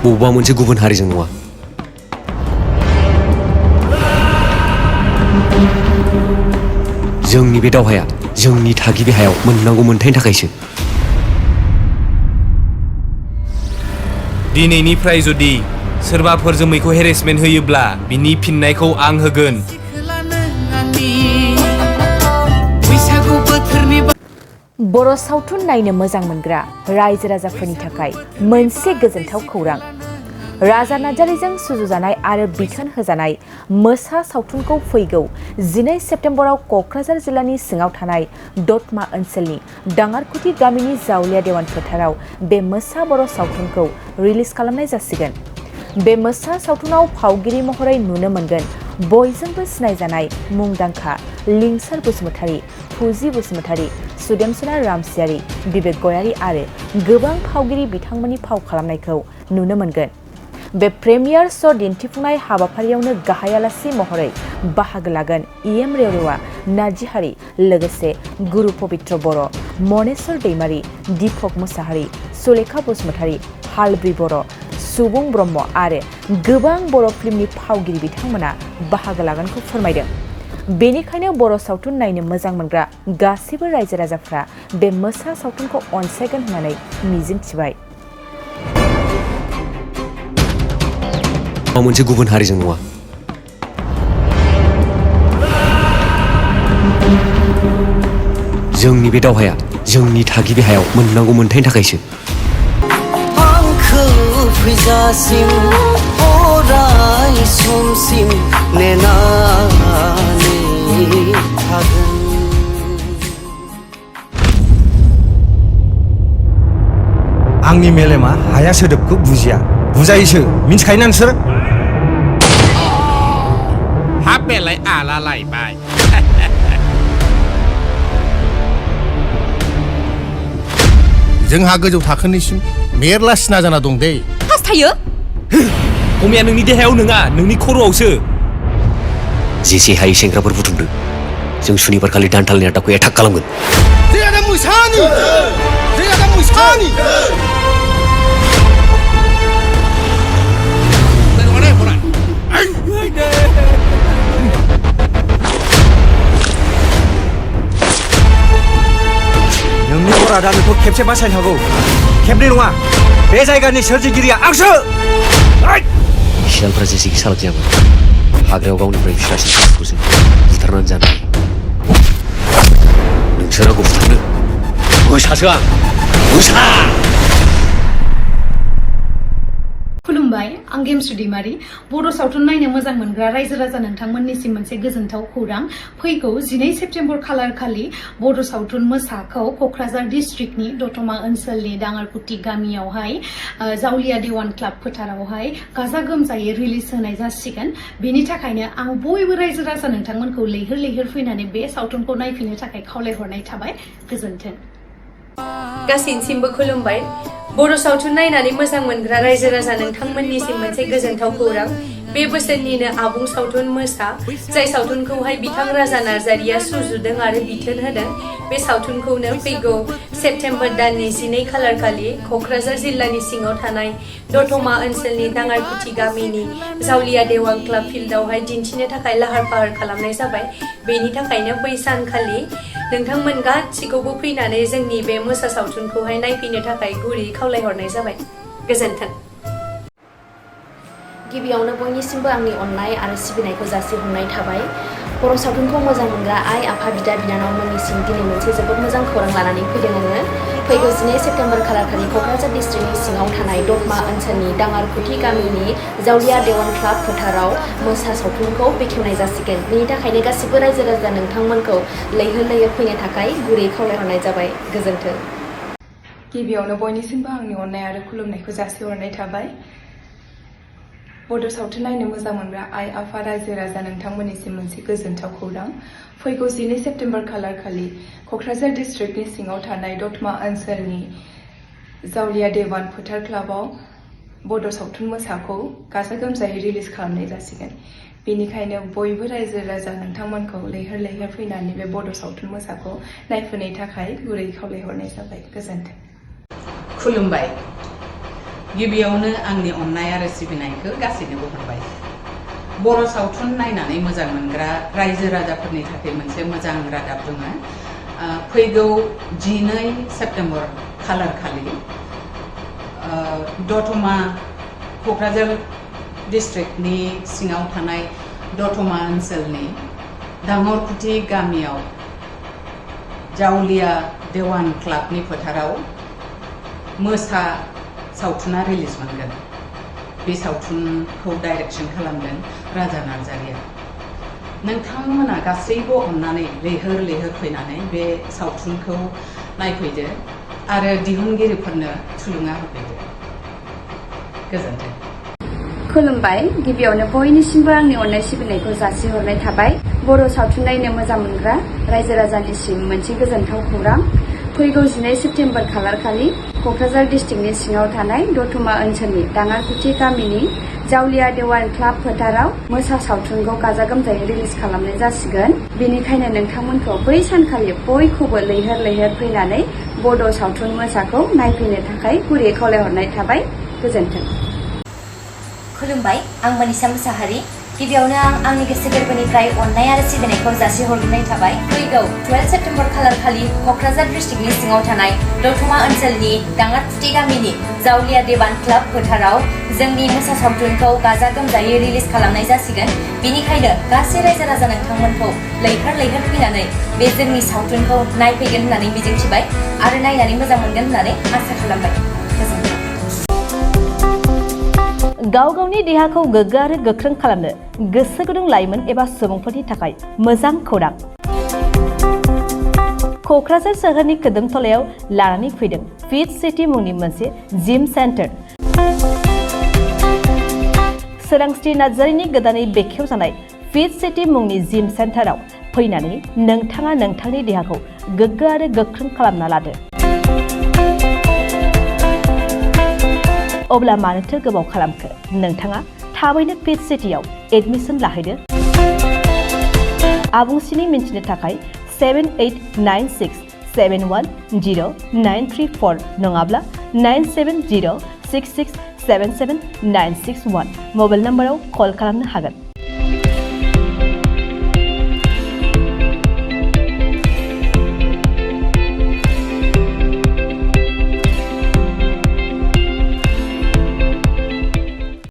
बबेबा मोनसे गुबुन हारिजों नङा। जोंनि बे दावहाया जोंनि थागिबि हायाव मोननांगौ मोनथायनि थाखायसो। दिनैनिफ्राय जुदि सोरबाफोर जोमैखौ हेरेसमेन्ट होयोब्ला बिनि फिननायखौ आं होगोन। बर' सावथुन नायनो मोजां मोनग्रा रायजो राजाफोरनि थाखाय मोनसे गोजोनथाव खौरां। राजा नार्जारीजों सुजुजानाय आरो बिथोन होजानाय मोसा सावथुनखौ फैगौ 12 सेप्तेम्बराव क'क्राझार जिल्लानि सिङाव थानाय दतमा ओनसोलनि दाङारकुथि गामिनि जावलिया देवान फोथाराव बे मोसा बर' सावथुनखौ रिलिज खालामनाय जासिगोन। बे मोसा सावथुनाव फावगिरि महरै नुनो मोनगोन बयजोंबो सिनायजानाय मुंदांखा लिंसार बसुमतारी, फुजि बसुमतारी, सुदेमसोना रामसियारि, बिबेक गयारी आरो गोबां फावगिरि बिथांमोननि फाव खालामनायखौ नुनो मोनगोन। बे प्रेमियार श' दिन्थिफुंनाय हाबाफारियावनो गाहाय आलासि महरै बाहागो लागोन इएम रेवरेवा नार्जिहारि, लोगोसे गुरु पबित्र बर', मनेस्वर दैमारि, दीपक मुसाहारि, सुलेखा बसुमतारी, हालब्रि बर', सुबुं ब्रह्म आरो गोबां बर' फिल्मनि फावगिरि बिथांमोना बाहागो लागोनखौ फोरमायदों। बेनिखायनो बर' सावथुन नायनो मोजां मोनग्रा गासैबो रायजो राजाफ्रा बे मोसा सावथुनखौ अनसायगोन होननानै मिजिंथिबाय। मोनसे गुबुन हारिजों नङा। जोंनि बे दावहाया जोंनि थागिबि हायाव मोननांगौ मोनथायनि थाखायसो। फैजासिम अराय समसिम नेनानै थागोन। आंनि मेलेमा हाया सोदोबखौ बुजिया, बुजायोसो मिन्थिखायोना नोंसोर? हाब बेलाय आला लायबाय। जोंहा गोजौ थाखोनिसिम मेरला सिना जाना दं दे। हास्थायो? अमाया नोंनि देहायाव नङा, नोंनि खर'आवसो। जेसे हायो सेंग्राफोर बुथुमदो, जों सुनिबार खालि दानथालनि आड्डाखौ एटाक खालामगोन। नोंनि बरादा नोंखौ खेबसे बासायनो हागौ, खेबनै नङा। बे जायगानि सोरजिगिरिया आंसो। सियालफ्रा जेसेखि सालाक जायामोन, हाग्रायाव गावनिफ्राय फिसासिन जुनारखौसो बुथारनानै जानो हायो। नोंसोर आंखौ बुथारनो? मोसासो आं, मोसा! खुलुमबाय, आं गेमस्रि दैमारि। बर' सावथुन नायनो मोजां मोनग्रा रायजो राजा नोंथांमोननिसिम मोनसे गोजोनथाव खौरां। फैगौ 12 सेप्तेम्बर खालार खालि बर' सावथुन मोसाखौ क'क्राझार डिस्ट्रिक्टनि दतमा ओनसोलनि दाङारकुथि गामियावहाय जावलिया देवान क्लाब फोथारावहाय गाजा गोमजायै रिलिज होनाय जासिगोन। बेनि थाखायनो आं बयबो रायजो राजा नोंथांमोनखौ लैहोर लैहोर फैनानै बे सावथुनखौ नायफैनो थाखाय खावलायहरनाय थाबाय। गोजोन्थों। गासैनिसिमबो खुलुमबाय। बर' सावथुन नायनानै मोजां मोनग्रा रायजो राजा नोंथांमोननिसिम मोनसे गोजोनथाव खौरां। बे बोसोरनिनो आबुं सावथुन मोसा, जाय सावथुनखौहाय बिथां राजा नार्जारीया सुजुदों आरो बिथोन होदों। बे सावथुनखौनो फैगौ सेप्तेम्बर दाननि 12 खालार खालि क'क्राझार जिल्लानि सिङाव थानाय दतमा ओनसोलनि दाङारकुथि गामिनि जावलिया देवान क्लाब फिल्डआवहाय दिन्थिनो थाखाय लाहार फाहार खालामनाय जाबाय। बेनि थाखायनो बै सानखालि नोंथांमोन गासिखौबो फैनानै जोंनि बे मोसा सावथुनखौहाय नायफैनो थाखाय गुरै खावलायहरनाय जाबाय। गोजोन्थों। गिबियावनो बयनिसिमबो आंनि अननाय आरो सिबिनायखौ जासिहरनाय थाबाय। बर' सावथुनखौ मोजां मोनग्रा आइ आफा बिदा बिनानावमोननिसिम दिनै मोनसे जोबोद मोजां खौरां लानानै फैदों आङो। फैगौ 12 सेप्तेम्बर खालार खालि क'क्राझार डिस्ट्रिक्टनि सिङाव थानाय दतमा ओनसोलनि दाङारकुथि गामिनि जावलिया देवान क्लाब फोथाराव मोसा सावथुनखौ बेखेवनाय जासिगोन। बेनि थाखायनो गासिबो रायजो राजा नोंथांमोनखौ लैहोर लैहोर फैनो थाखाय गुरै खावलायहरनाय जाबाय। गोजोन्थों। गिबियावनो बयनिसिमबो आंनि अननाय आरो खुलुमनायखौ जासिहरनाय थाबाय। बड' सावथुन नायनो मोजां मोनग्रा आइ आफा रायजो राजा नोंथांमोननिसिम मोनसे गोजोनथाव खौरां। फैगौ 12 सेप्तेम्बर खालार खालि क'क्राझार डिस्ट्रिक्टनि सिङाव थानाय दतमा ओनसोलनि जावलिया देवान फोथार क्लाबाव बड' सावथुन मोसाखौ गाजा गोमजायै रिलिज खालामनाय जासिगोन। बेनिखायनो बयबो रायजो राजा नोंथांमोनखौ लैहोर लैहोर फैनानै बे बड' सावथुन मोसाखौ नायफैनो थाखाय गुरै खावलायहरनाय जाबाय। गोजोन्थों। खुलुमबाय। गिबियावनो आंनि अननाय आरो सिबिनायखौ गासैनोबो हरबाय। बर' सावथुन नायनानै मोजां मोनग्रा रायजो राजाफोरनि थाखाय मोनसे मोजां रादाब दङ। फैगौ 12 सेप्तेम्बर खालार खालि दतमा क'क्राझार डिस्ट्रिक्टनि सिङाव थानाय दतमा ओनसोलनि दाङरखुथि गामियाव जावलिया देवान क्लाबनि फोथाराव मोसा सावथुना रिलिज मोनगोन। बे सावथुनखौ डाइरेक्सन खालामदों राजा नार्जारिया। नोंथांमोना गासैबो अननानै लैहोर लैहोर फैनानै बे सावथुनखौ नायफैदो आरो दिहुनगिरिफोरनो थुलुंगा होफैदो। गोजोन्थों। खुलुमबाय। गिबियावनो बयनिसिमबो आंनि अननाय सिबिनायखौ जासिहरनाय थाबाय। बर' सावथुन नायनो मोजां मोनग्रा रायजो राजानिसिम मोनसे गोजोनथाव खौरां। फैगौ 12 सेप्तेम्बर खालार खालि क'क्राझार डिस्ट्रिक्टनि सिङाव थानाय दतमा ओनसोलनि दाङारखुथि गामिनि जावलिया देवान क्लाब फोथाराव मोसा सावथुनखौ गाजा गोमजायै रिलिज खालामनाय जासिगोन। बेनिखायनो नोंथांमोनखौ बै सानखालि बयखौबो लैहोर लैहोर फैनानै बड' सावथुन मोसाखौ नायफैनो थाखाय गुरैयै खावलायहरनाय थाबाय। गोजोन्थों। खुलुमबाय, आं मनिषा मुसाहारि। गिबियावनो आं आंनि गोसो गोरबोनिफ्राय अननाय आरो सिबिनायखौ जासिहरग्रोनाय थाबाय। फैगौ 12 सेप्तेम्बर खालार खालि क'क्राझार डिस्ट्रिक्टनि सिङाव थानाय दतमा ओनसोलनि दाङारखुथि गामिनि जावलिया देवान क्लाब फोथाराव जोंनि मोसा सावथुनखौ गाजा गोमजायै रिलिज खालामनाय जासिगोन। बेनिखायनो गासै रायजो राजा नोंथांमोनखौ लैहोर लैहोर फैनानै बे जोंनि सावथुनखौ नायफैगोन होननानै मिजिंथिबाय आरो नायनानै मोजां मोनगोन होननानै आसा खालामबाय। गोजोन्थों। गाव गावनि देहाखौ गोग्गो आरो गोख्रों खालामनो गोसो गुदुं लाइमोन एबा सुबुंफोरनि थाखाय मोजां खौरां। क'क्राझार सोहोरनि खोदोमथलायाव लानानै फैदों फिट सिटी मुंनि मोनसे जिम सेन्टार। सोरांस्रि नार्जारिनि गोदानै बेखेवजानाय फिट सिटी मुंनि जिम सेन्टाराव फैनानै नोंथाङा नोंथांनि देहाखौ गोग्गो आरो गोख्रों खालामना लादो। अब्ला मानोथो गोबाव खालामखो? नोंथाङा थाबैनो फिट सिटीआव एडमिसन लाहैदो। आबुंसिनै मिन्थिनो थाखाय 7896710934 नङाब्ला 9706677961 मबाइल नम्बराव कल खालामनो हागोन।